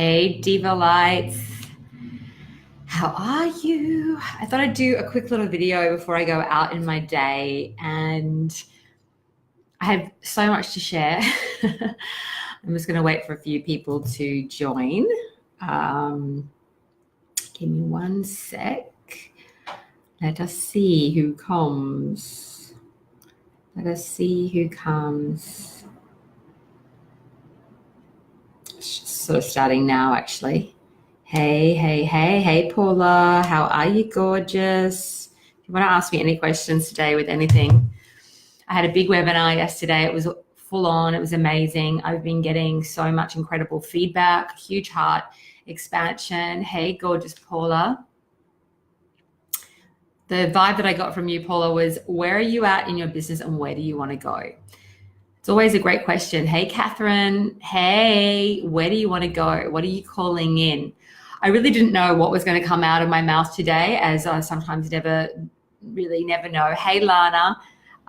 Hey, Diva Lights. How are you? I thought I'd do a quick little video before I go out in my day, and I have so much to share. I'm just going to wait for a few people to join. Give me one sec. Let us see who comes. Let us see who comes. It's just sort of starting now, actually. Hey, Paula. How are you, gorgeous? If you want to ask me any questions today with anything, I had a big webinar yesterday. It was full on. It was amazing. I've been getting so much incredible feedback, huge heart expansion. Hey, gorgeous Paula. The vibe that I got from you, Paula, was where are you at in your business and where do you want to go? It's always a great question. Hey, Catherine. Hey, where do you want to go? What are you calling in? I really didn't know what was going to come out of my mouth today, as I sometimes never know. Hey, Lana.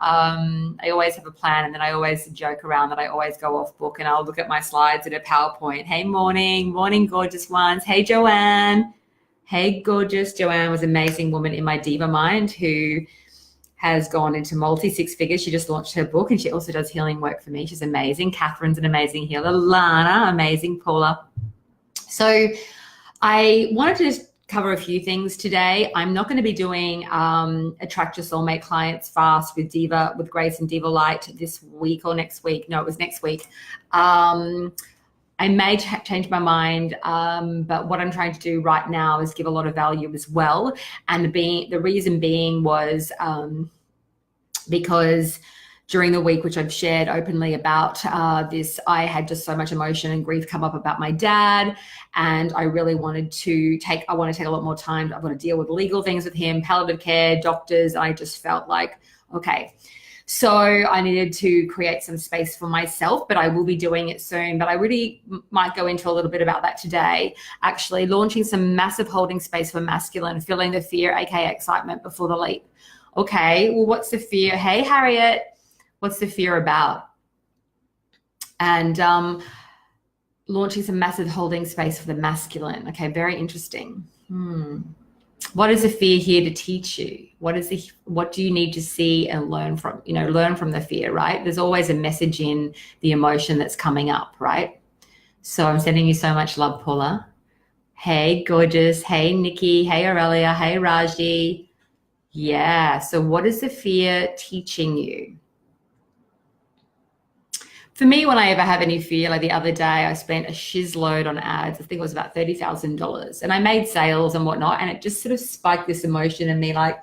I always have a plan, and then I always joke around that I always go off book and I'll look at my slides in a PowerPoint. Hey, morning, gorgeous ones. Hey, Joanne. Hey, gorgeous. Joanne was an amazing woman in my diva mind who has gone into multi-six figures. She just launched her book and she also does healing work for me. She's amazing. Catherine's an amazing healer. Lana, amazing. Paula. So I wanted to just cover a few things today. I'm not going to be doing Attract Your Soulmate Clients Fast with Grace and Diva Light this week or next week. No, it was next week. I may change my mind, but what I'm trying to do right now is give a lot of value as well. And the reason being was because during the week, which I've shared openly about this, I had just so much emotion and grief come up about my dad, and I really wanted to take a lot more time. I've got to deal with legal things with him, palliative care, doctors. I just felt like, okay. So I needed to create some space for myself, but I will be doing it soon. But I really might go into a little bit about that today, actually launching some massive holding space for masculine, feeling the fear, aka excitement before the leap. Okay, well, what's the fear? Hey, Harriet, what's the fear about? And launching some massive holding space for the masculine. Okay, very interesting. What is the fear here to teach you? What do you need to see and learn from? Learn from the fear, right? There's always a message in the emotion that's coming up, right? So I'm sending you so much love, Paula. Hey, gorgeous. Hey, Nikki. Hey, Aurelia. Hey, Raji. Yeah. So what is the fear teaching you? For me, when I ever have any fear, like the other day, I spent a shizload on ads. I think it was about $30,000, and I made sales and whatnot. And it just sort of spiked this emotion in me, like,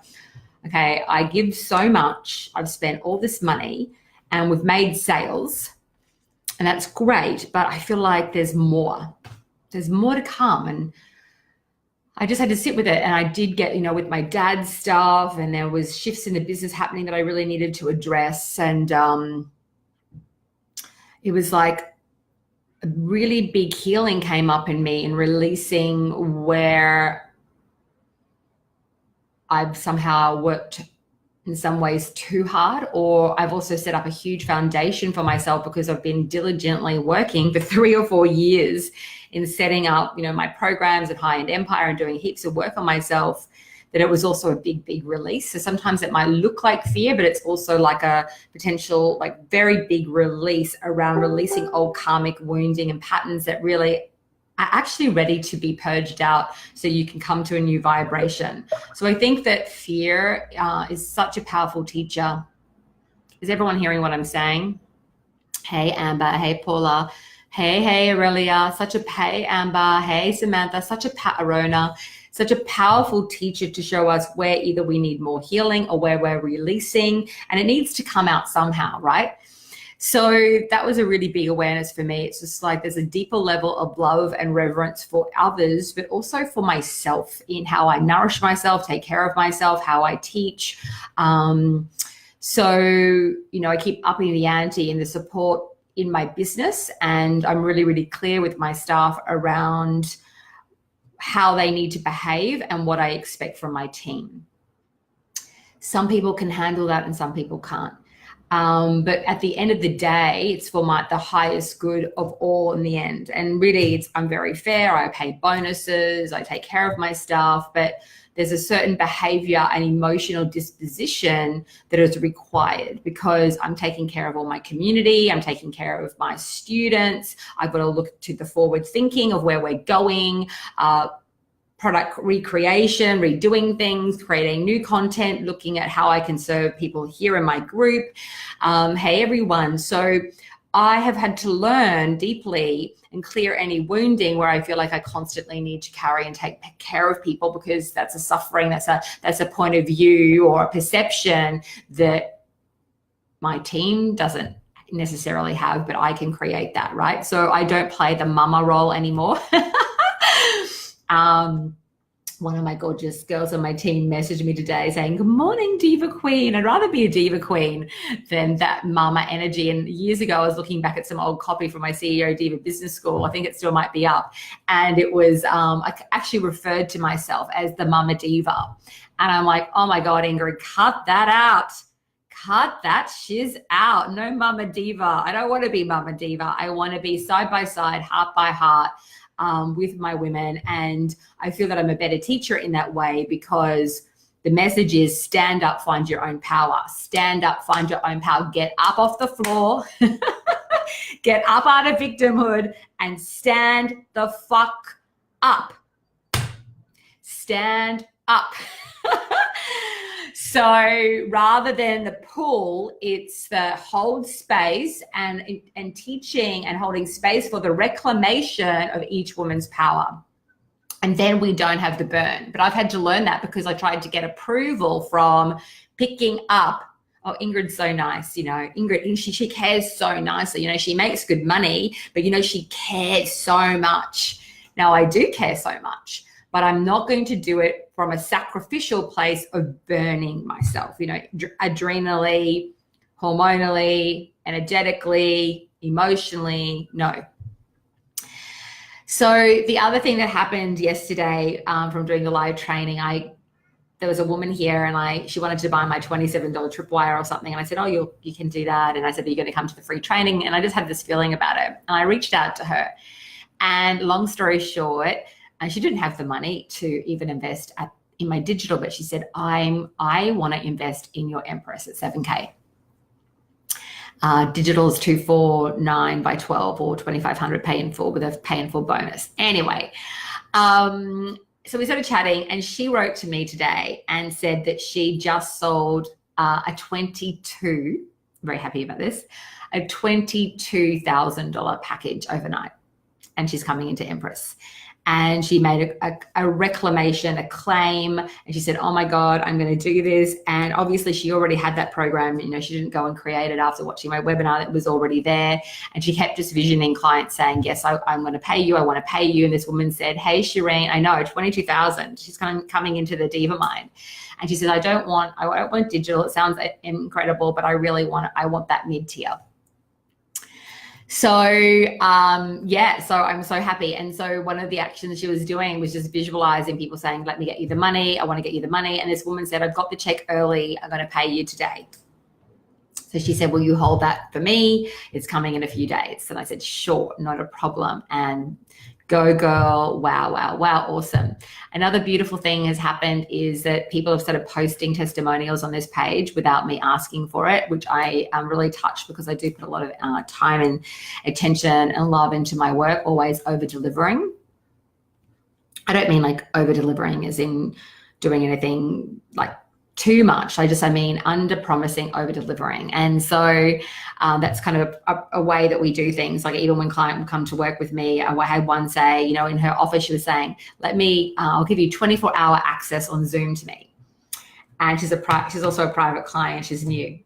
okay, I give so much. I've spent all this money, and we've made sales, and that's great. But I feel like there's more. There's more to come, and I just had to sit with it. And I did get, with my dad's stuff, and there was shifts in the business happening that I really needed to address, and it was like a really big healing came up in me in releasing where I've somehow worked in some ways too hard, or I've also set up a huge foundation for myself because I've been diligently working for 3 or 4 years in setting up, my programs at High End Empire and doing heaps of work on myself, that it was also a big release. So sometimes it might look like fear, but it's also like a potential, like very big release around releasing old karmic wounding and patterns that really are actually ready to be purged out so you can come to a new vibration. So I think that fear is such a powerful teacher. Is everyone hearing what I'm saying? Hey, Amber. Hey, Paula. Hey, Aurelia. Hey, Amber. Hey, Samantha. Arona. Such a powerful teacher to show us where either we need more healing or where we're releasing, and it needs to come out somehow, right? So that was a really big awareness for me. It's just like there's a deeper level of love and reverence for others, but also for myself in how I nourish myself, take care of myself, how I teach. So, I keep upping the ante in the support in my business, and I'm really clear with my staff around how they need to behave and what I expect from my team. Some people can handle that and some people can't. But at the end of the day, it's for the highest good of all in the end. And really, I'm very fair. I pay bonuses. I take care of my staff. But there's a certain behavior and emotional disposition that is required because I'm taking care of all my community. I'm taking care of my students. I've got to look to the forward thinking of where we're going. Product recreation, redoing things, creating new content, looking at how I can serve people here in my group. Hey, everyone. So I have had to learn deeply and clear any wounding where I feel like I constantly need to carry and take care of people, because that's a suffering, that's a point of view or a perception that my team doesn't necessarily have, but I can create that, right? So I don't play the mama role anymore. One of my gorgeous girls on my team messaged me today saying, "Good morning, diva queen. I'd rather be a diva queen than that mama energy." And years ago, I was looking back at some old copy from my CEO Diva Business School. I think it still might be up. And it was, I actually referred to myself as the mama diva. And I'm like, oh my God, Ingrid, cut that out. Cut that shiz out. No mama diva. I don't want to be mama diva. I want to be side by side, heart by heart, with my women. And I feel that I'm a better teacher in that way, because the message is stand up, find your own power. Stand up, find your own power. Get up off the floor, get up out of victimhood and stand the fuck up. Stand up. So rather than the pull, it's the hold space and teaching and holding space for the reclamation of each woman's power. And then we don't have the burn. But I've had to learn that because I tried to get approval from picking up. Oh, Ingrid's so nice, Ingrid, she cares so nicely. She makes good money, but, she cares so much. Now, I do care so much, but I'm not going to do it from a sacrificial place of burning myself, adrenally, hormonally, energetically, emotionally, no. So the other thing that happened yesterday from doing the live training, there was a woman here and she wanted to buy my $27 tripwire or something. And I said, oh, you can do that. And I said, are you going to come to the free training? And I just had this feeling about it. And I reached out to her. And long story short, and she didn't have the money to even invest in my digital, but she said, I want to invest in your Empress at 7K. Digital is 249 by 12 or 2,500 pay in full with a pay in full bonus. Anyway, so we started chatting and she wrote to me today and said that she just sold a very happy about this, a $22,000 package overnight. And she's coming into Empress. And she made a reclamation, a claim, and she said, oh my God, I'm going to do this. And obviously she already had that program. She didn't go and create it after watching my webinar. It was already there. And she kept just visioning clients saying, yes, I'm going to pay you. I want to pay you. And this woman said, hey, Shireen, I know, 22,000. She's coming into the diva mind. And she said, I don't want digital. It sounds incredible, but I want that mid-tier. So, so I'm so happy. And so one of the actions she was doing was just visualizing people saying, let me get you the money. I want to get you the money. And this woman said, I've got the check early. I'm going to pay you today. So she said, will you hold that for me? It's coming in a few days. And I said, sure, not a problem. And go girl, wow, wow, wow, awesome. Another beautiful thing has happened is that people have started posting testimonials on this page without me asking for it, which I am really touched because I do put a lot of time and attention and love into my work, always over-delivering. I don't mean like over-delivering as in doing anything like too much. I mean under-promising, over-delivering. And so that's kind of a way that we do things. Like even when client would come to work with me, I had one say, in her office, she was saying, I'll give you 24-hour access on Zoom to me. And she's also a private client. She's new.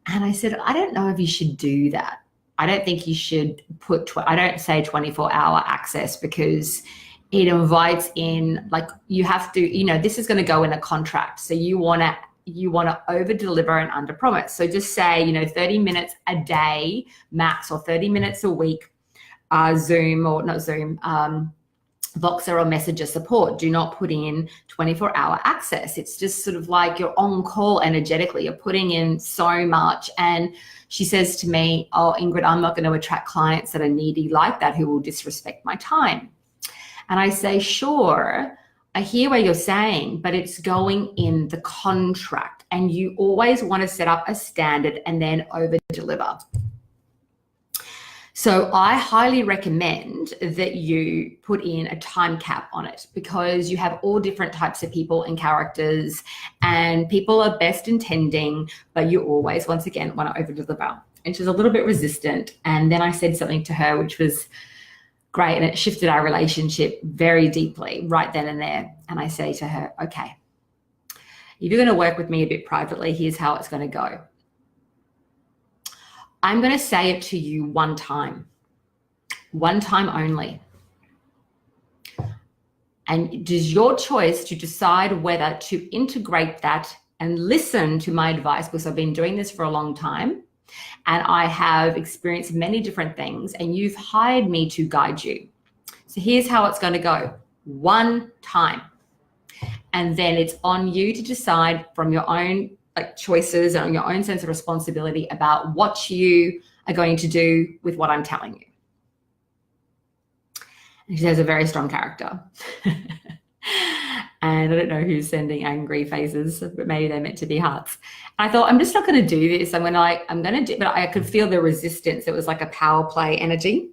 And I said, I don't know if you should do that. I don't think you should I don't say 24-hour access because it invites in, like, you have to, this is going to go in a contract. So you want to over deliver and under promise. So just say, 30 minutes a day max or 30 minutes a week, Zoom or not Zoom, Voxer or Messenger support. Do not put in 24-hour access. It's just sort of like you're on call energetically. You're putting in so much. And she says to me, oh, Ingrid, I'm not going to attract clients that are needy like that, who will disrespect my time. And I say, sure, I hear what you're saying, but it's going in the contract. And you always want to set up a standard and then over deliver. So I highly recommend that you put in a time cap on it, because you have all different types of people and characters, and people are best intending, but you always, once again, want to over deliver. And she's a little bit resistant. And then I said something to her, which was great. And it shifted our relationship very deeply right then and there. And I say to her, okay, if you're going to work with me a bit privately, here's how it's going to go. I'm going to say it to you one time only. And it is your choice to decide whether to integrate that and listen to my advice, because I've been doing this for a long time and I have experienced many different things, and you've hired me to guide you. So here's how it's going to go. One time. And then it's on you to decide from your own choices and your own sense of responsibility about what you are going to do with what I'm telling you. And she has a very strong character. And I don't know who's sending angry faces, but maybe they're meant to be hearts. And I thought, I'm just not going to do this. I'm going to do, but I could feel the resistance. It was like a power play energy.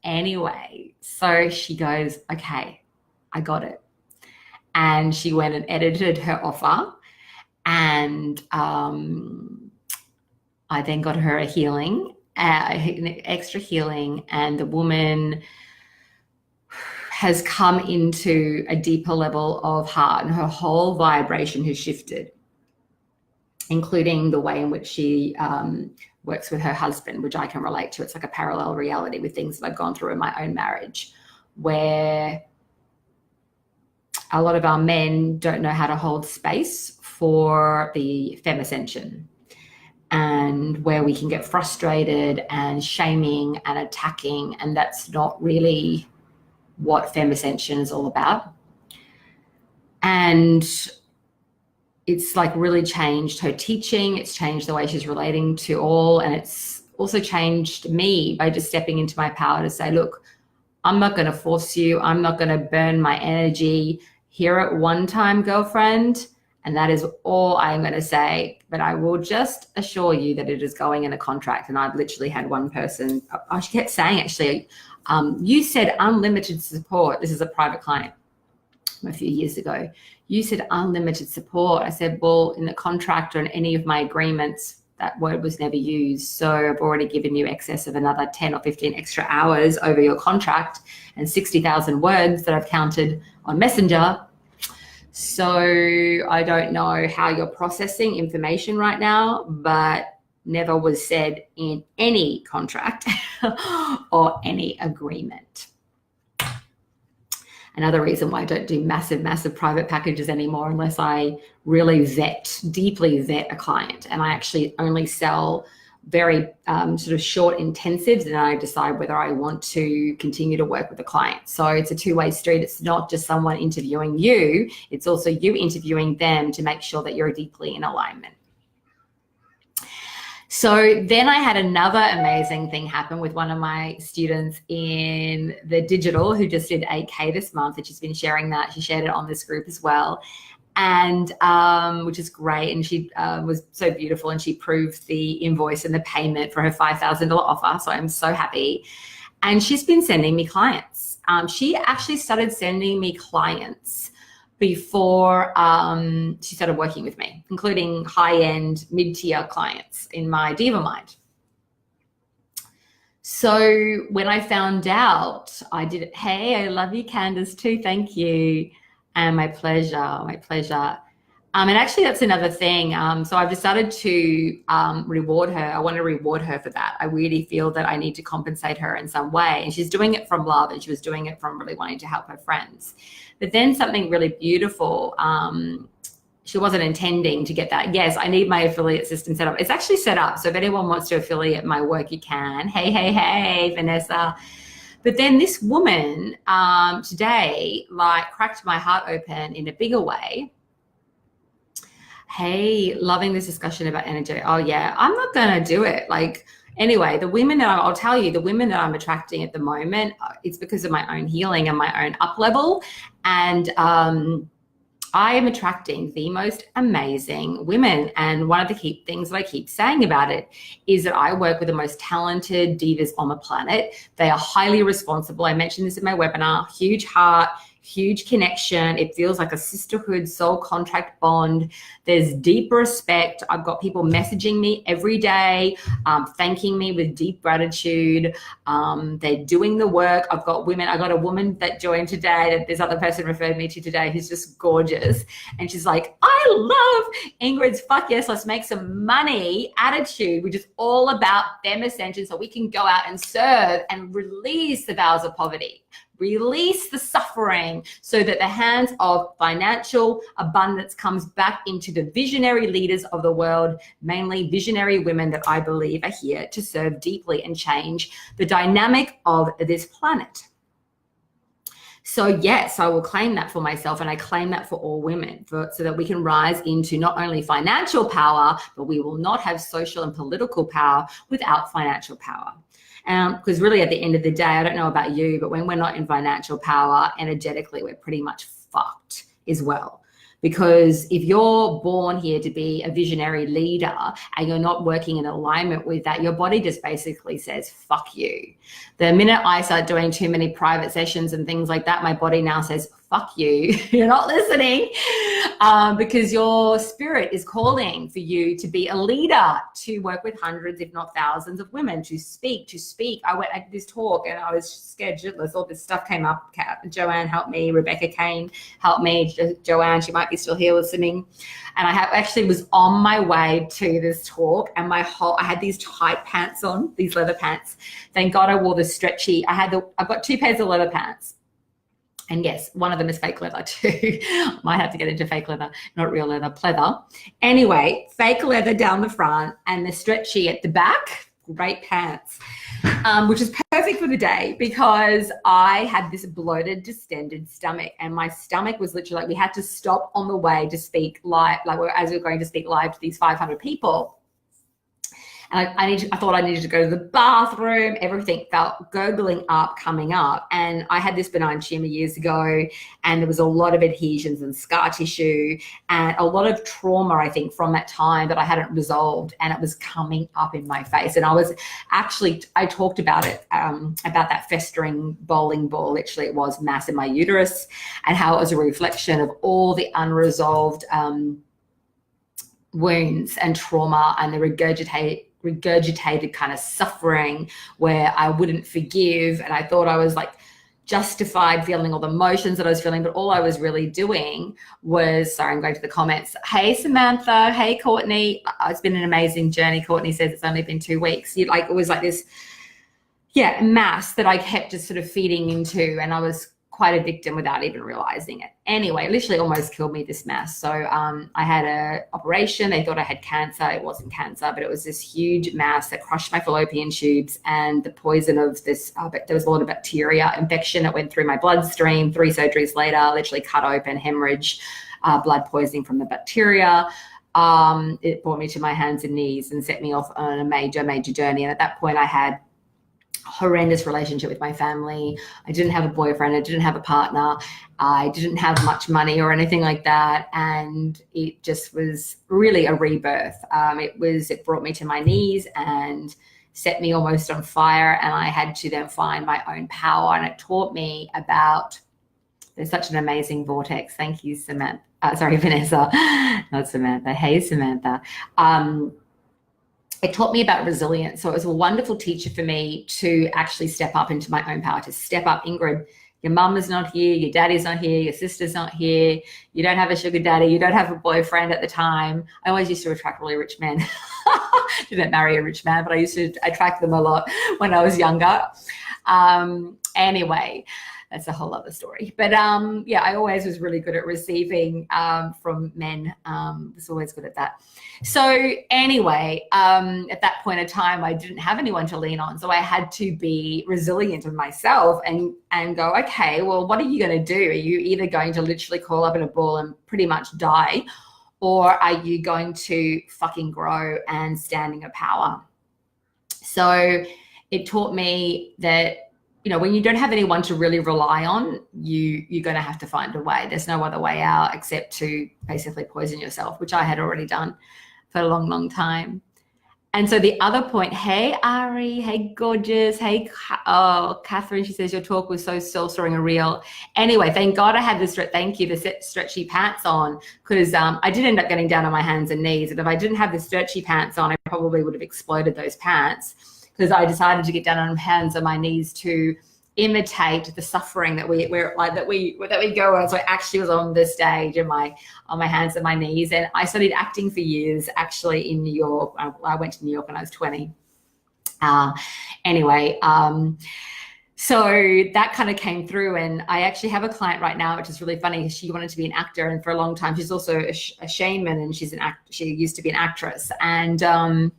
Anyway, so she goes, okay, I got it. And she went and edited her offer, and I then got her a healing, an extra healing, and the woman has come into a deeper level of heart, and her whole vibration has shifted, including the way in which she works with her husband, which I can relate to. It's like a parallel reality with things that I've gone through in my own marriage, where a lot of our men don't know how to hold space for the femme ascension, and where we can get frustrated and shaming and attacking, and that's not really what femme ascension is all about. And it's like really changed her teaching. It's changed the way she's relating to all, and it's also changed me by just stepping into my power to say, look, I'm not going to force you. I'm not going to burn my energy. Hear it one time, girlfriend, and that is all I'm going to say. But I will just assure you that it is going in a contract. And I've literally had one person, I kept saying, actually, you said unlimited support. This is a private client a few years ago. You said unlimited support. I said, well, in the contract or in any of my agreements, that word was never used. So I've already given you excess of another 10 or 15 extra hours over your contract and 60,000 words that I've counted on Messenger. So I don't know how you're processing information right now, but never was said in any contract or any agreement. Another reason why I don't do massive private packages anymore, unless I really deeply vet a client. And I actually only sell very sort of short intensives, and I decide whether I want to continue to work with a client. So it's a two-way street. It's not just someone interviewing you. It's also you interviewing them to make sure that you're deeply in alignment. So then I had another amazing thing happen with one of my students in the digital, who just did 8K this month, and she's been sharing that. She shared it on this group as well, and which is great. And she was so beautiful, and she proved the invoice and the payment for her $5,000 offer. So I'm so happy. And she's been sending me clients. She actually started sending me clients before she started working with me, including high-end, mid-tier clients in my diva mind. So when I found out, I did it. Hey, I love you, Candace, too. Thank you. And my pleasure, my pleasure. And actually, that's another thing. So I've decided to reward her. I want to reward her for that. I really feel that I need to compensate her in some way. And she's doing it from love, and she was doing it from really wanting to help her friends. But then something really beautiful, she wasn't intending to get that. Yes, I need my affiliate system set up. It's actually set up. So if anyone wants to affiliate my work, you can. Hey, Vanessa. But then this woman today, like, cracked my heart open in a bigger way. Hey, loving this discussion about energy. Oh yeah, I'm not gonna do it. Like, anyway, the women that I'll tell you, the women that I'm attracting at the moment, it's because of my own healing and my own up level. And I am attracting the most amazing women. And one of the key things that I keep saying about it is that I work with the most talented divas on the planet. They are highly responsible. I mentioned this in my webinar. Huge heart, huge connection. It feels like a sisterhood, soul contract bond. There's deep respect. I've got people messaging me every day, thanking me with deep gratitude. They're doing the work. I've got women. I got a woman that joined today that this other person referred me to today who's just gorgeous. And she's like, I love Ingrid's fuck yes, let's make some money attitude, which is all about femme ascension, so we can go out and serve and release the vows of poverty. Release the suffering so that the hands of financial abundance comes back into the visionary leaders of the world, mainly visionary women that I believe are here to serve deeply and change the dynamic of this planet. So yes, I will claim that for myself, and I claim that for all women, so that we can rise into not only financial power, but we will not have social and political power without financial power. Because really at the end of the day, I don't know about you, but when we're not in financial power, energetically, we're pretty much fucked as well. Because if you're born here to be a visionary leader and you're not working in alignment with that, your body just basically says, fuck you. The minute I start doing too many private sessions and things like that, my body now says, fuck you, you're not listening, because your spirit is calling for you to be a leader, to work with hundreds, if not thousands of women, to speak. I went at this talk and I was scared shitless. All this stuff came up. Joanne helped me. Rebecca Kane helped me. Joanne, she might be still here listening. And I actually was on my way to this talk, and I had these tight pants on, these leather pants. Thank God I wore the stretchy. I've got 2 pairs of leather pants. And yes, one of them is fake leather too. Might have to get into fake leather, not real leather, pleather. Anyway, fake leather down the front and the stretchy at the back. Great pants, which is perfect for the day because I had this bloated, distended stomach, and my stomach was literally like, we had to stop on the way to speak live, as we were going to speak live to these 500 people. And I thought I needed to go to the bathroom. Everything felt gurgling up, coming up. And I had this benign tumor years ago, and there was a lot of adhesions and scar tissue and a lot of trauma, I think, from that time that I hadn't resolved, and it was coming up in my face. And I talked about it, about that festering bowling ball, literally it was mass in my uterus, and how it was a reflection of all the unresolved wounds and trauma and the regurgitated kind of suffering where I wouldn't forgive, and I thought I was like justified feeling all the emotions that I was feeling, but all I was really doing was, sorry, I'm going to the comments. Hey Samantha, hey Courtney, it's been an amazing journey. Courtney says it's only been 2 weeks. It was like this mass that I kept just sort of feeding into, and I was quite a victim without even realizing it. Anyway, it literally almost killed me, this mass. So I had an operation. They thought I had cancer. It wasn't cancer, but it was this huge mass that crushed my fallopian tubes, and the poison of this, there was a lot of bacteria infection that went through my bloodstream. 3 surgeries later, literally cut open, hemorrhage, blood poisoning from the bacteria. It brought me to my hands and knees and set me off on a major, major journey. And at that point I had horrendous relationship with my family. I didn't have a boyfriend. I didn't have a partner. I didn't have much money or anything like that. And it just was really a rebirth. It brought me to my knees and set me almost on fire. And I had to then find my own power. And it taught me about, there's such an amazing vortex. Thank you, Samantha. Vanessa, not Samantha. Hey, Samantha. It taught me about resilience. So it was a wonderful teacher for me to actually step up into my own power, to step up. Ingrid, your mum is not here, your daddy's not here, your sister's not here, you don't have a sugar daddy, you don't have a boyfriend at the time. I always used to attract really rich men. Didn't marry a rich man, but I used to attract them a lot when I was younger. Anyway, that's a whole other story. But yeah, I always was really good at receiving from men. Was always good at that. So anyway, at that point in time, I didn't have anyone to lean on. So I had to be resilient in myself and go, okay, well, what are you going to do? Are you either going to literally crawl up in a ball and pretty much die, or are you going to fucking grow and stand in your power? So it taught me that, you know, when you don't have anyone to really rely on, you're going to have to find a way. There's no other way out except to basically poison yourself, which I had already done for a long, long time. And so the other point, hey, Ari, hey, gorgeous. Hey, Catherine, she says, your talk was so soul-stirring and real. Anyway, thank God I had the stretchy pants on, because I did end up getting down on my hands and knees. And if I didn't have the stretchy pants on, I probably would have exploded those pants, because I decided to get down on my hands and my knees to imitate the suffering that we go on. So I actually was on the stage on my hands and my knees, and I studied acting for years actually in New York. I went to New York when I was 20. Anyway, so that kind of came through, and I actually have a client right now, which is really funny. She wanted to be an actor, and for a long time she's also a shaman, and she used to be an actress, and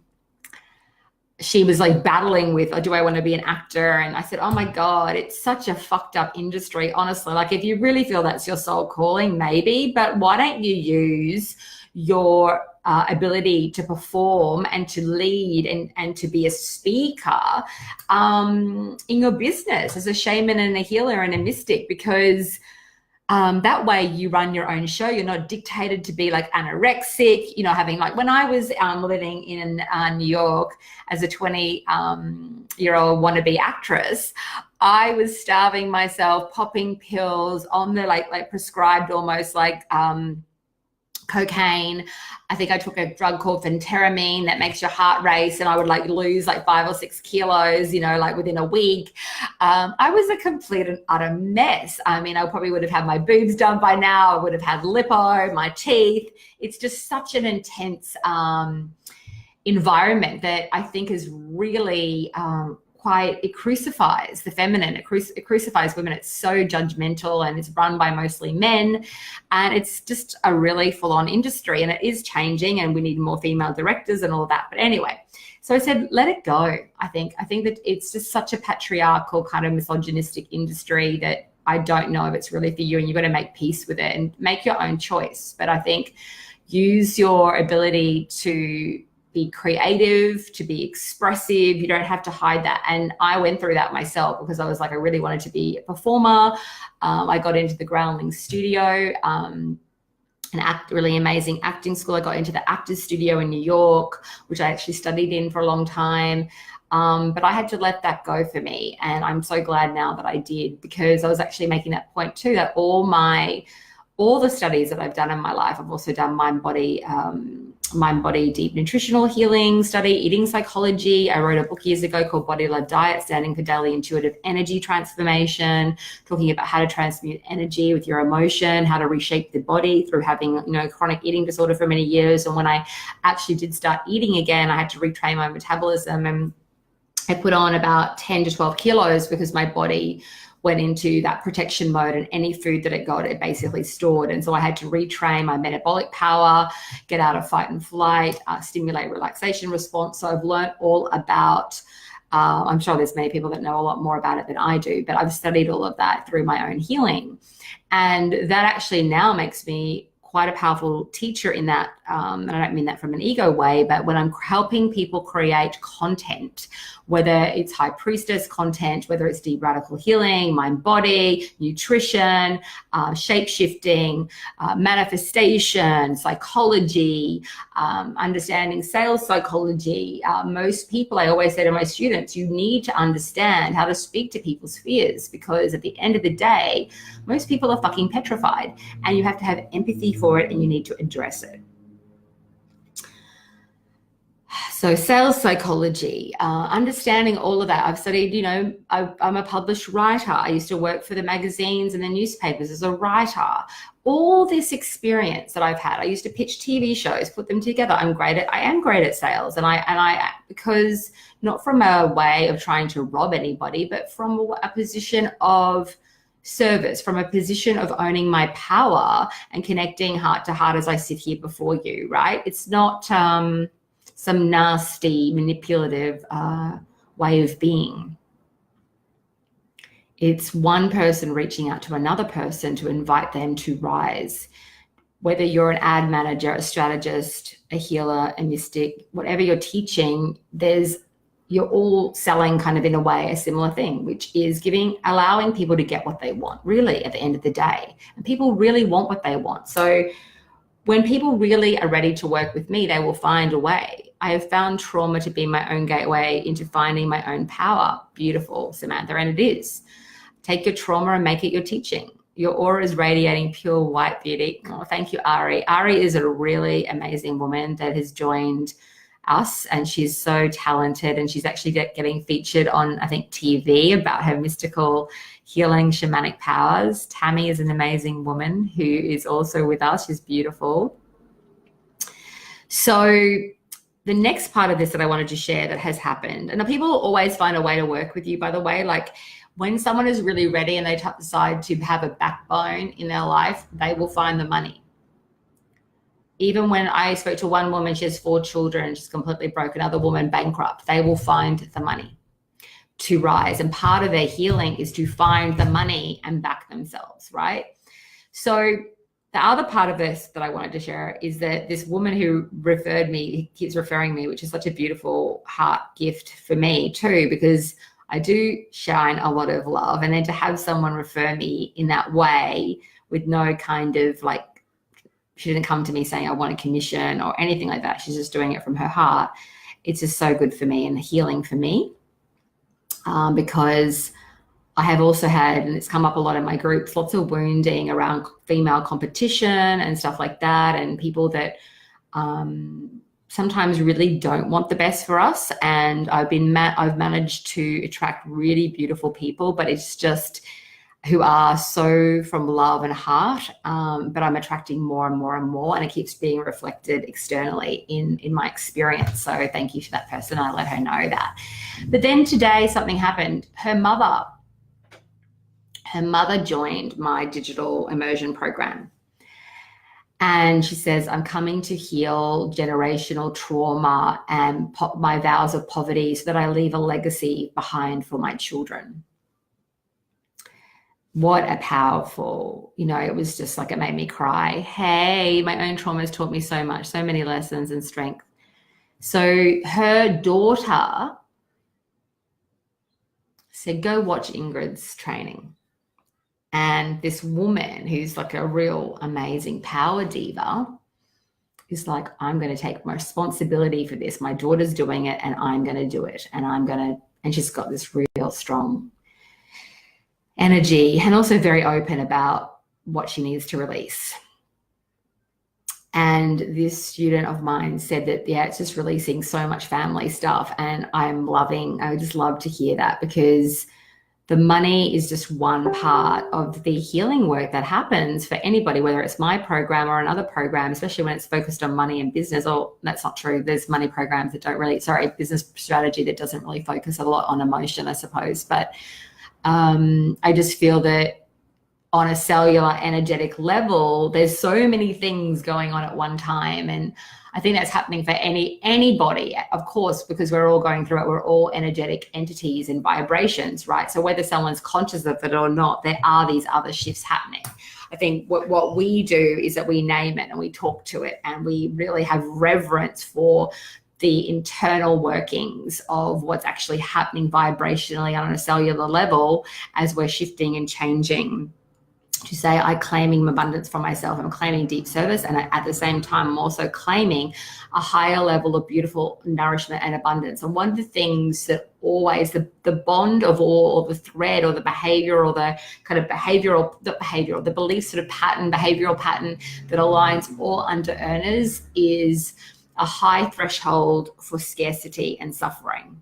she was like battling with, oh, do I want to be an actor? And I said, oh my God, it's such a fucked up industry, honestly. Like, if you really feel that's your soul calling, maybe, but why don't you use your ability to perform and to lead and to be a speaker in your business as a shaman and a healer and a mystic? Because that way you run your own show. You're not dictated to be like anorexic, you know, having like, when I was living in New York as a 20-year-old wannabe actress, I was starving myself, popping pills on the like prescribed almost like cocaine. I think I took a drug called phentermine that makes your heart race, and I would like lose like 5 or 6 kilos, you know, like within a week. I was a complete and utter mess. I mean, I probably would have had my boobs done by now. I would have had lipo, my teeth. It's just such an intense environment that I think is really it crucifies the feminine. It crucifies women. It's so judgmental, and it's run by mostly men, and it's just a really full-on industry, and it is changing, and we need more female directors and all of that. But anyway, so I said, let it go. I think that it's just such a patriarchal kind of misogynistic industry that I don't know if it's really for you, and you've got to make peace with it and make your own choice. But I think use your ability to be creative, to be expressive. You don't have to hide that. And I went through that myself, because I was like, I really wanted to be a performer. I got into the Groundling Studio, really amazing acting school. I got into the Actors Studio in New York, which I actually studied in for a long time. But I had to let that go for me. And I'm so glad now that I did, because I was actually making that point too, that all the studies that I've done in my life, I've also done mind body deep nutritional healing study, eating psychology. I wrote a book years ago called Body Love Diet, standing for daily intuitive energy transformation, talking about how to transmute energy with your emotion, how to reshape the body through having, you know, chronic eating disorder for many years. And when I actually did start eating again, I had to retrain my metabolism, and I put on about 10 to 12 kilos because my body went into that protection mode, and any food that it got, it basically stored. And so I had to retrain my metabolic power, get out of fight and flight, stimulate relaxation response. So I've learned all about, I'm sure there's many people that know a lot more about it than I do, but I've studied all of that through my own healing. And that actually now makes me quite a powerful teacher in that, and I don't mean that from an ego way, but when I'm helping people create content, whether it's high priestess content, whether it's deep radical healing, mind body, nutrition, shape shifting, manifestation, psychology, understanding sales psychology. Most people, I always say to my students, you need to understand how to speak to people's fears, because at the end of the day, most people are fucking petrified, and you have to have empathy for it, and you need to address it. So sales psychology, understanding all of that. I've studied, you know, I'm a published writer. I used to work for the magazines and the newspapers as a writer. All this experience that I've had, I used to pitch TV shows, put them together. I am great at sales. And I, because not from a way of trying to rob anybody, but from a position of service, from a position of owning my power and connecting heart to heart as I sit here before you, right? It's not some nasty, manipulative way of being. It's one person reaching out to another person to invite them to rise. Whether you're an ad manager, a strategist, a healer, a mystic, whatever you're teaching, you're all selling kind of in a way a similar thing, which is allowing people to get what they want, really, at the end of the day. And people really want what they want. So when people really are ready to work with me, they will find a way. I have found trauma to be my own gateway into finding my own power. Beautiful, Samantha, and it is. Take your trauma and make it your teaching. Your aura is radiating pure white beauty. Oh, thank you, Ari. Ari is a really amazing woman that has joined us, and she's so talented, and she's actually getting featured on, I think, TV about her mystical healing shamanic powers. Tammy is an amazing woman who is also with us. She's beautiful. So the next part of this that I wanted to share that has happened, and people always find a way to work with you, by the way, like when someone is really ready and they decide to have a backbone in their life, they will find the money. Even when I spoke to one woman, she has 4 children, she's completely broke, another woman bankrupt, they will find the money to rise. And part of their healing is to find the money and back themselves, right? So the other part of this that I wanted to share is that this woman who referred me, keeps referring me, which is such a beautiful heart gift for me too, because I do shine a lot of love. And then to have someone refer me in that way with no kind of like, she didn't come to me saying I want a commission or anything like that. She's just doing it from her heart. It's just so good for me and healing for me, because I have also had, and it's come up a lot in my groups, lots of wounding around female competition and stuff like that, and people that sometimes really don't want the best for us. And I've managed to attract really beautiful people, but it's just who are so from love and heart, but I'm attracting more and more and more, and it keeps being reflected externally in my experience. So thank you for that person. I let her know that. But then today something happened. Her mother joined my digital immersion program. And she says, I'm coming to heal generational trauma and my vows of poverty so that I leave a legacy behind for my children. What a powerful, it was just like, it made me cry. Hey, my own trauma has taught me so much, so many lessons and strength. So her daughter said, go watch Ingrid's training. And this woman who's like a real amazing power diva is like, I'm going to take responsibility for this. My daughter's doing it and I'm going to do it. And she's got this real strong energy and also very open about what she needs to release. And this student of mine said that, yeah, it's just releasing so much family stuff. And I would just love to hear that, because the money is just one part of the healing work that happens for anybody, whether it's my program or another program, especially when it's focused on money and business. Or that's not true. There's money programs that business strategy that doesn't really focus a lot on emotion, I suppose. But I just feel that on a cellular energetic level, there's so many things going on at one time. And I think that's happening for anybody, of course, because we're all going through it. We're all energetic entities and vibrations, right? So whether someone's conscious of it or not, there are these other shifts happening. I think what we do is that we name it and we talk to it, and we really have reverence for the internal workings of what's actually happening vibrationally on a cellular level as we're shifting and changing. To say, I'm claiming abundance for myself, I'm claiming deep service, and at the same time, I'm also claiming a higher level of beautiful nourishment and abundance. And one of the things that always, the bond of all, or the thread, or the behavior, or the kind of the belief sort of behavioral pattern that aligns all under earners is a high threshold for scarcity and suffering.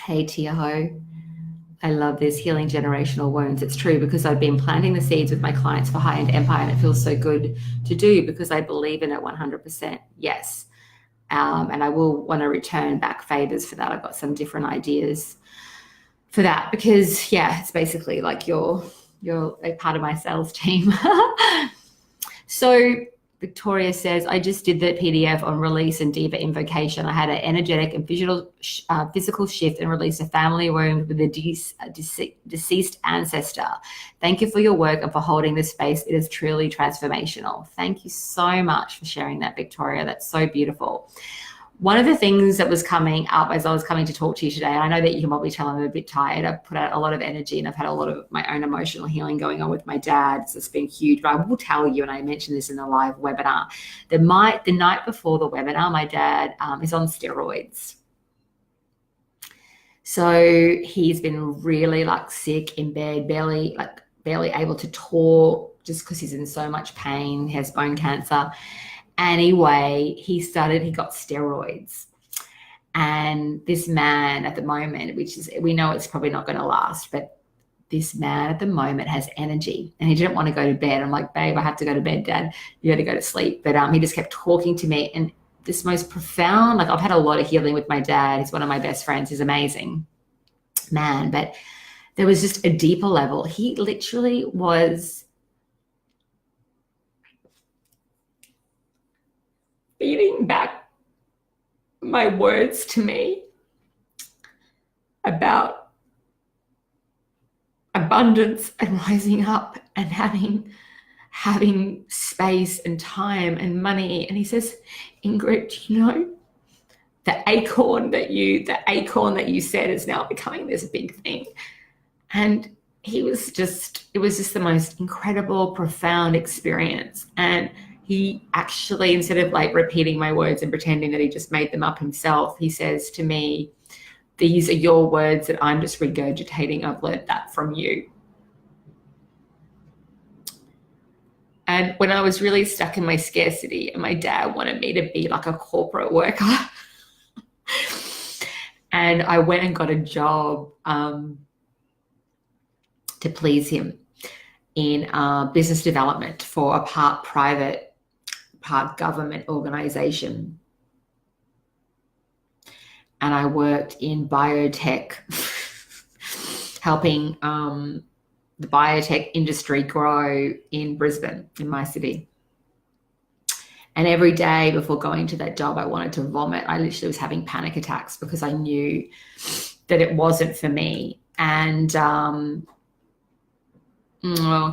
Hey, Tiaho. I love this, healing generational wounds. It's true, because I've been planting the seeds with my clients for high-end empire, and it feels so good to do because I believe in it 100%. Yes. And I will want to return back favors for that. I've got some different ideas. for that, because yeah, it's basically like you're a part of my sales team. So Victoria says, I just did the PDF on release and diva invocation. I had an energetic and physical shift and released a family wound with a deceased ancestor. Thank you for your work and for holding this space. It is truly transformational. Thank you so much for sharing that, Victoria. That's so beautiful. One of the things that was coming up as I was coming to talk to you today, and I know that you can probably tell I'm a bit tired. I've put out a lot of energy and I've had a lot of my own emotional healing going on with my dad. So it's been huge. But I will tell you, and I mentioned this in the live webinar, the night before the webinar, my dad is on steroids. So he's been really like sick in bed, barely able to talk just because he's in so much pain. He has bone cancer. Anyway, he got steroids. And this man at the moment, which is, we know it's probably not going to last, but this man at the moment has energy and he didn't want to go to bed. I'm like, babe, I have to go to bed, Dad. You got to go to sleep. But he just kept talking to me, and this most profound, like I've had a lot of healing with my dad. He's one of my best friends. He's amazing man. But there was just a deeper level. He literally was feeding back my words to me about abundance and rising up and having space and time and money. And he says, Ingrid, you know, the acorn that you said is now becoming this big thing. And it was just the most incredible, profound experience. And he actually, instead of like repeating my words and pretending that he just made them up himself, he says to me, these are your words that I'm just regurgitating. I've learned that from you. And when I was really stuck in my scarcity and my dad wanted me to be like a corporate worker, and I went and got a job to please him in business development for a part private, part government organization. And I worked in biotech, helping the biotech industry grow in Brisbane, in my city. And every day before going to that job, I wanted to vomit. I literally was having panic attacks because I knew that it wasn't for me. And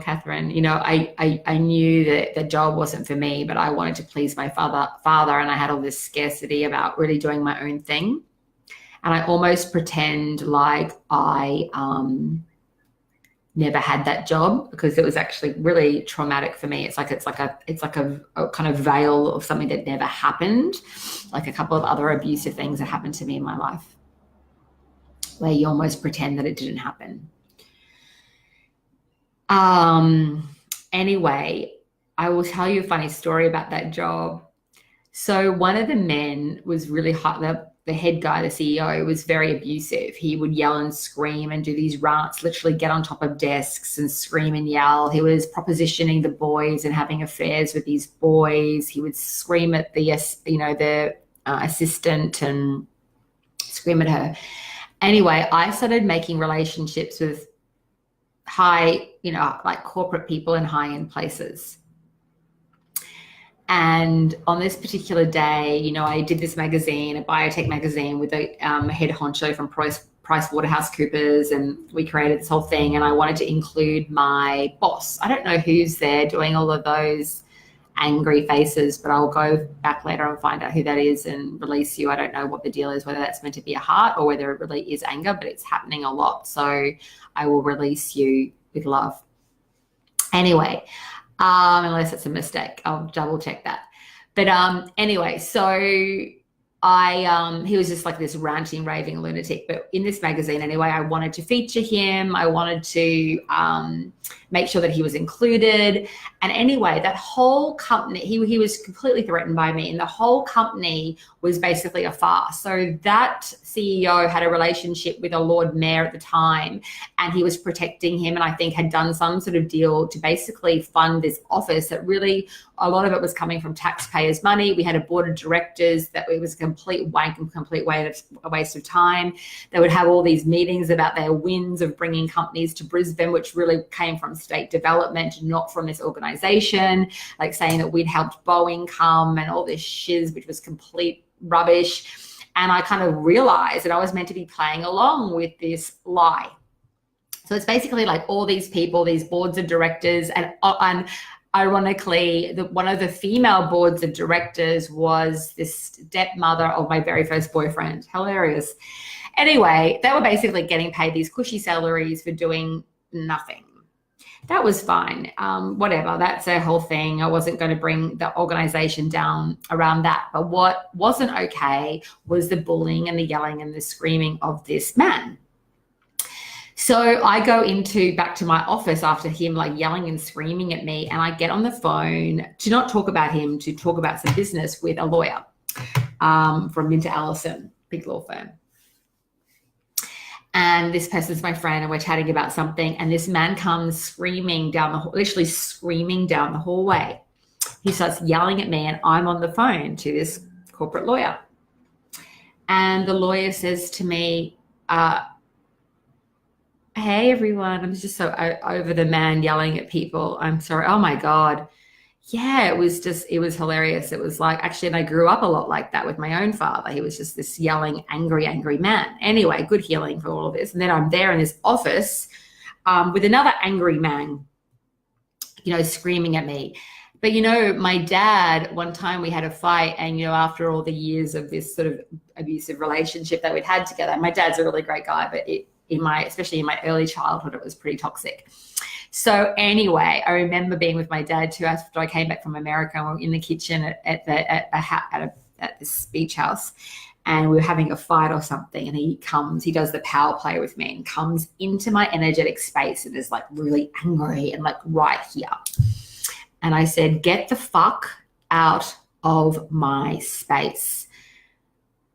Catherine, you know, I knew that the job wasn't for me, but I wanted to please my father, and I had all this scarcity about really doing my own thing. And I almost pretend like I never had that job, because it was actually really traumatic for me. It's like a kind of veil of something that never happened, like a couple of other abusive things that happened to me in my life, where you almost pretend that it didn't happen. Anyway, I will tell you a funny story about that job. So one of the men was really hot. The head guy, the CEO, was very abusive. He would yell and scream and do these rants, literally get on top of desks and scream and yell. He was propositioning the boys and having affairs with these boys. He would scream at the assistant and scream at her. Anyway, I started making relationships with high, like corporate people in high-end places. And on this particular day, I did this magazine, a biotech magazine, with a head honcho from PricewaterhouseCoopers, and we created this whole thing. And I wanted to include my boss. I don't know who's there doing all of those angry faces, but I'll go back later and find out who that is and release you. I don't know what the deal is, whether that's meant to be a heart or whether it really is anger, but it's happening a lot. So I will release you with love. Anyway, unless it's a mistake, I'll double check that. But anyway, so he was just like this ranting, raving lunatic. But in this magazine anyway, I wanted to feature him. I wanted to make sure that he was included. And anyway, that whole company, he was completely threatened by me, and the whole company was basically a farce. So that CEO had a relationship with a Lord Mayor at the time, and he was protecting him, and I think had done some sort of deal to basically fund this office that really, a lot of it was coming from taxpayers' money. We had a board of directors that it was a complete wank and complete waste of time. They would have all these meetings about their wins of bringing companies to Brisbane, which really came from state development, not from this organization, like saying that we'd helped Boeing come and all this shiz, which was complete rubbish. And I kind of realized that I was meant to be playing along with this lie. So it's basically like all these people, these boards of directors, and ironically, one of the female boards of directors was this stepmother of my very first boyfriend. Hilarious. Anyway, they were basically getting paid these cushy salaries for doing nothing. That was fine. Whatever, that's their whole thing. I wasn't going to bring the organization down around that. But what wasn't okay was the bullying and the yelling and the screaming of this man. So I go back to my office after him like yelling and screaming at me, and I get on the phone to not talk about him, to talk about some business with a lawyer from Minter Allison, big law firm. And this person's my friend, and we're chatting about something, and this man comes screaming literally screaming down the hallway. He starts yelling at me, and I'm on the phone to this corporate lawyer. And the lawyer says to me, hey, everyone. I'm just so over the man yelling at people. I'm sorry. Oh, my God. Yeah, it was hilarious. It was like, actually, and I grew up a lot like that with my own father. He was just this yelling, angry man. Anyway, good healing for all of this. And then I'm there in this office with another angry man, screaming at me. But, my dad, one time we had a fight, and, after all the years of this sort of abusive relationship that we'd had together, my dad's a really great guy, but especially in my early childhood, it was pretty toxic. So anyway, I remember being with my dad too after I came back from America, and we were in the kitchen at this beach house, and we were having a fight or something, and he does the power play with me and comes into my energetic space and is like really angry and like right here. And I said, get the fuck out of my space.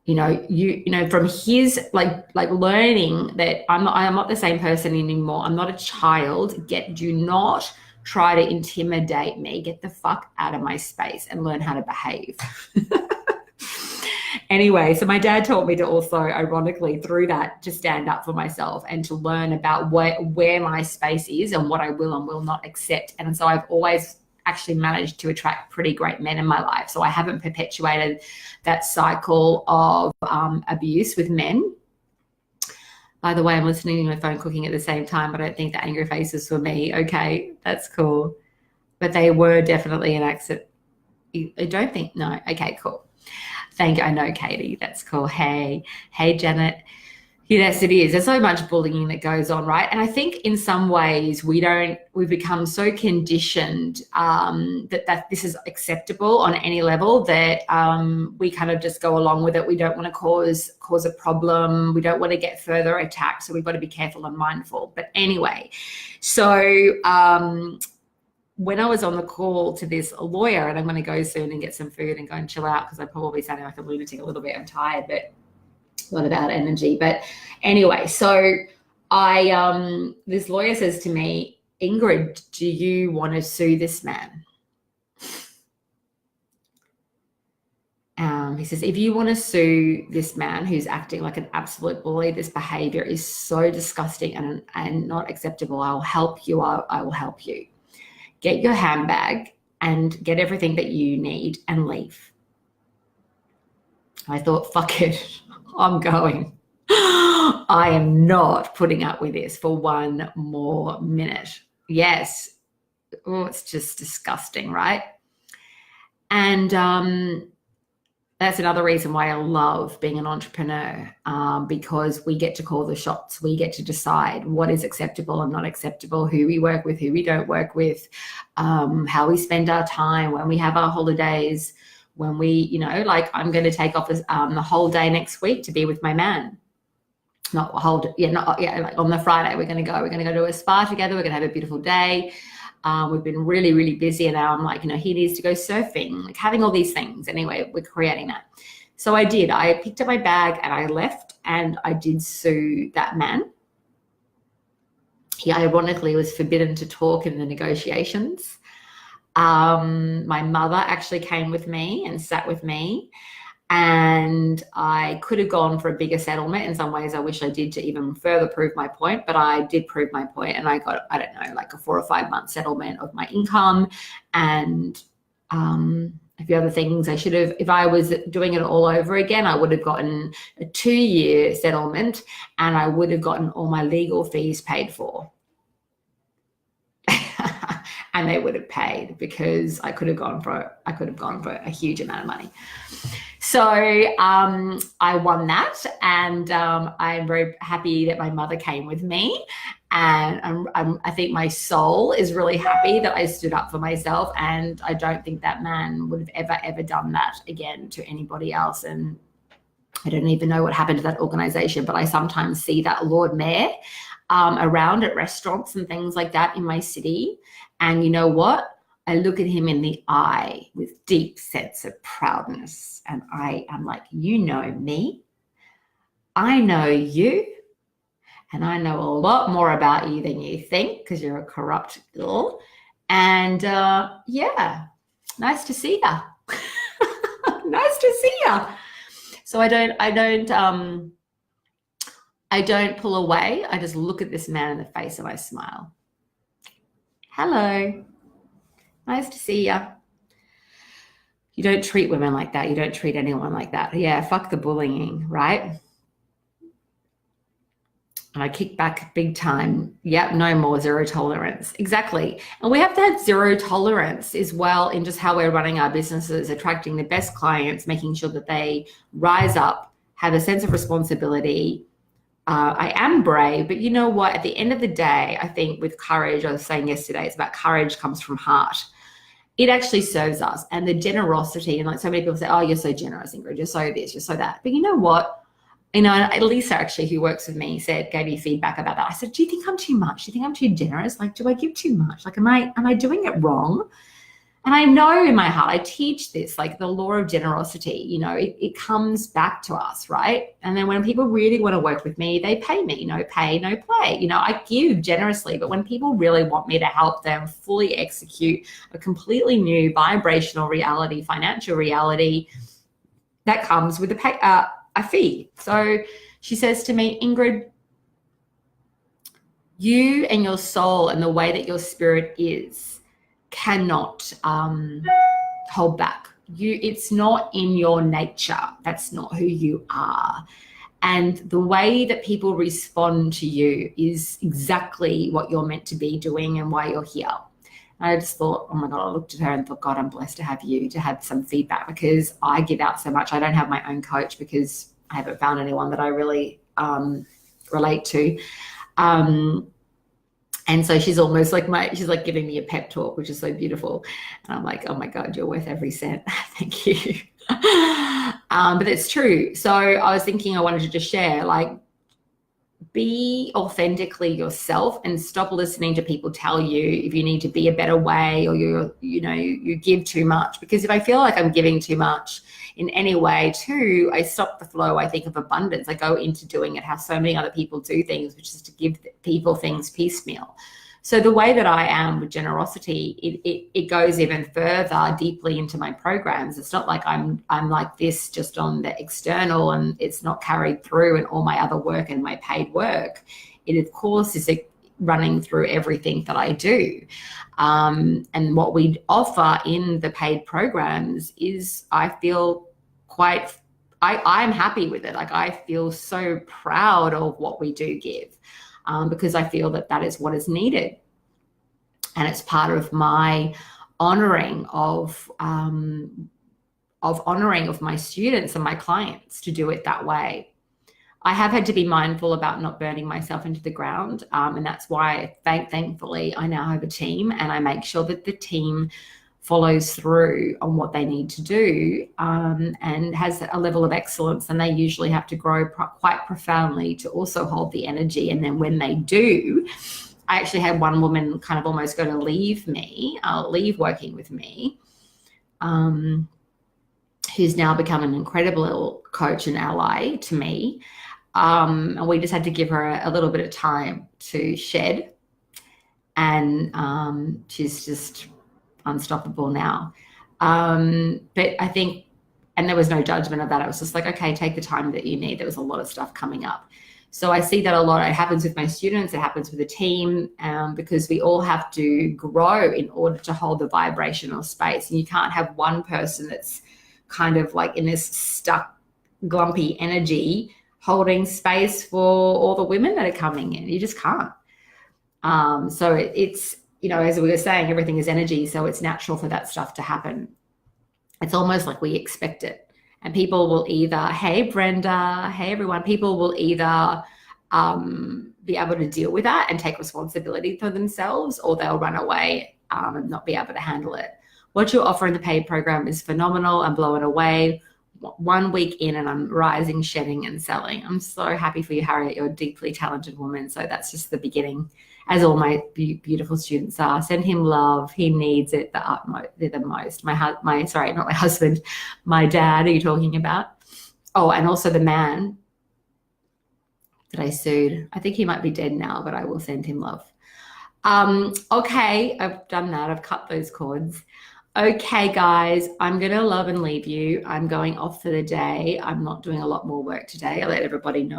From his like learning that I'm not the same person anymore. I'm not a child. Do not try to intimidate me. Get the fuck out of my space and learn how to behave. Anyway, so my dad taught me to also, ironically, through that, to stand up for myself and to learn about where my space is and what I will and will not accept. And so I've always actually managed to attract pretty great men in my life. So I haven't perpetuated that cycle of abuse with men. By the way, I'm listening to my phone cooking at the same time, but I don't think the angry faces were me. Okay, that's cool. But they were definitely an accident. I don't think, no. Okay, cool. Thank you. I know, Katie. That's cool. Hey, Janet. Yes, it is. There's so much bullying that goes on, right? And I think in some ways we've become so conditioned that this is acceptable on any level that we kind of just go along with it. We don't want to cause a problem. We don't want to get further attacked. So we've got to be careful and mindful. But anyway, so when I was on the call to this lawyer, and I'm going to go soon and get some food and go and chill out because I'm probably sounding like a lunatic a little bit. I'm tired, but a lot about energy. But anyway, so this lawyer says to me, Ingrid, do you want to sue this man? He says, if you want to sue this man who's acting like an absolute bully, this behavior is so disgusting and not acceptable. I'll help you. I will help you. Get your handbag and get everything that you need and leave. I thought, fuck it. I'm going. I am not putting up with this for one more minute. Yes. Oh, it's just disgusting, right? And that's another reason why I love being an entrepreneur, because we get to call the shots. We get to decide what is acceptable and not acceptable, who we work with, who we don't work with, how we spend our time, when we have our holidays, when we, like I'm going to take off the whole day next week to be with my man. not hold, yeah, not, yeah, like on the Friday, we're going to go to a spa together. We're going to have a beautiful day. We've been really, really busy. And now I'm like, he needs to go surfing, like having all these things. Anyway, we're creating that. So I did. I picked up my bag and I left, and I did sue that man. He ironically was forbidden to talk in the negotiations. My mother actually came with me and sat with me, and I could have gone for a bigger settlement. In some ways, I wish I did, to even further prove my point, but I did prove my point, and I got, I don't know, like a 4 or 5 month settlement of my income, and a few other things. I should have, if I was doing it all over again, I would have gotten a 2-year settlement, and I would have gotten all my legal fees paid for. And they would have paid, because I could have gone for a huge amount of money. So I won that, and I'm very happy that my mother came with me, and I think my soul is really happy that I stood up for myself, and I don't think that man would have ever done that again to anybody else. And I don't even know what happened to that organization, but I sometimes see that Lord Mayor around at restaurants and things like that in my city. And you know what? I look at him in the eye with deep sense of proudness. And I am like, you know me, I know you, and I know a lot more about you than you think, because you're a corrupt girl. And yeah, nice to see ya. Nice to see ya. So I don't pull away. I just look at this man in the face and I smile. Hello. Nice to see ya. You don't treat women like that. You don't treat anyone like that. Yeah, fuck the bullying, right? And I kick back big time. Yep, no more, zero tolerance. Exactly. And we have to have zero tolerance as well in just how we're running our businesses, attracting the best clients, making sure that they rise up, have a sense of responsibility. I am brave, but you know what? At the end of the day, I think with courage, I was saying yesterday, it's about courage comes from heart. It actually serves us. And the generosity, and like so many people say, oh, you're so generous, Ingrid, you're so this, you're so that. But you know what? Lisa actually, who works with me, gave me feedback about that. I said, do you think I'm too much? Do you think I'm too generous? Like, do I give too much? Like, am I doing it wrong? And I know in my heart, I teach this, like the law of generosity, it comes back to us, right? And then when people really want to work with me, they pay me, no pay, no play. I give generously, but when people really want me to help them fully execute a completely new vibrational reality, financial reality, that comes with a fee. So she says to me, Ingrid, you and your soul and the way that your spirit is cannot hold back. It's not in your nature. That's not who you are. And the way that people respond to you is exactly what you're meant to be doing and why you're here. I just thought, oh my God, I looked at her and thought, God, I'm blessed to have you, to have some feedback, because I give out so much. I don't have my own coach because I haven't found anyone that I really relate to. And so she's almost like she's like giving me a pep talk, which is so beautiful. And I'm like, oh my God, you're worth every cent. Thank you. But it's true. So I was thinking I wanted to just share, like, be authentically yourself and stop listening to people tell you if you need to be a better way, or you give too much. Because if I feel like I'm giving too much in any way too, I stop the flow, I think, of abundance. I go into doing it how so many other people do things, which is to give people things piecemeal. So the way that I am with generosity, it goes even further deeply into my programs. It's not like I'm like this just on the external, and it's not carried through in all my other work and my paid work. It, of course, is running through everything that I do. And what we offer in the paid programs is, I feel I'm happy with it. Like, I feel so proud of what we do give. Because I feel that is what is needed. And it's part of my honoring of my students and my clients to do it that way. I have had to be mindful about not burning myself into the ground. And that's why, thankfully, I now have a team, and I make sure that the team follows through on what they need to do, and has a level of excellence, and they usually have to grow quite profoundly to also hold the energy. And then when they do, I actually had one woman kind of almost going to leave working with me, who's now become an incredible coach and ally to me. And we just had to give her a little bit of time to shed. And she's just unstoppable now. But I think, and there was no judgment of that. It was just like, okay, take the time that you need. There was a lot of stuff coming up. So I see that a lot. It happens with my students. It happens with the team, because we all have to grow in order to hold the vibrational space. And you can't have one person that's kind of like in this stuck, glumpy energy holding space for all the women that are coming in. You just can't. So it's, as we were saying, everything is energy. So it's natural for that stuff to happen. It's almost like we expect it. And people will either, hey, Brenda, hey, everyone, people will either be able to deal with that and take responsibility for themselves, or they'll run away and not be able to handle it. What you offer in the paid program is phenomenal. I'm blown away. 1 week in and I'm rising, shedding and selling. I'm so happy for you, Harriet. You're a deeply talented woman. So that's just the beginning, as all my beautiful students are. Send him love. He needs it the most. Not my husband, my dad. Are you talking about? Oh, and also the man that I sued. I think he might be dead now, but I will send him love. Okay, I've done that. I've cut those cords. Okay, guys, I'm going to love and leave you. I'm going off for the day. I'm not doing a lot more work today. I let everybody know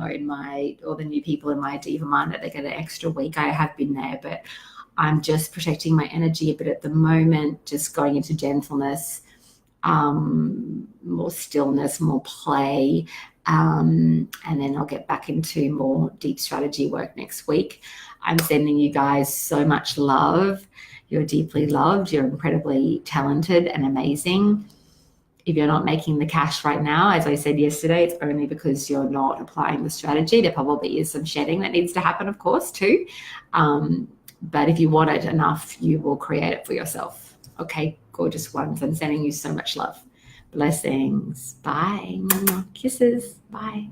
all the new people in my Diva Mind that they get an extra week. I have been there, but I'm just protecting my energy a bit at the moment, just going into gentleness, more stillness, more play. And then I'll get back into more deep strategy work next week. I'm sending you guys so much love. You're deeply loved. You're incredibly talented and amazing. If you're not making the cash right now, as I said yesterday, it's only because you're not applying the strategy. There probably is some shedding that needs to happen, of course, too. But if you want it enough, you will create it for yourself. Okay, gorgeous ones. I'm sending you so much love. Blessings. Bye. Kisses. Bye.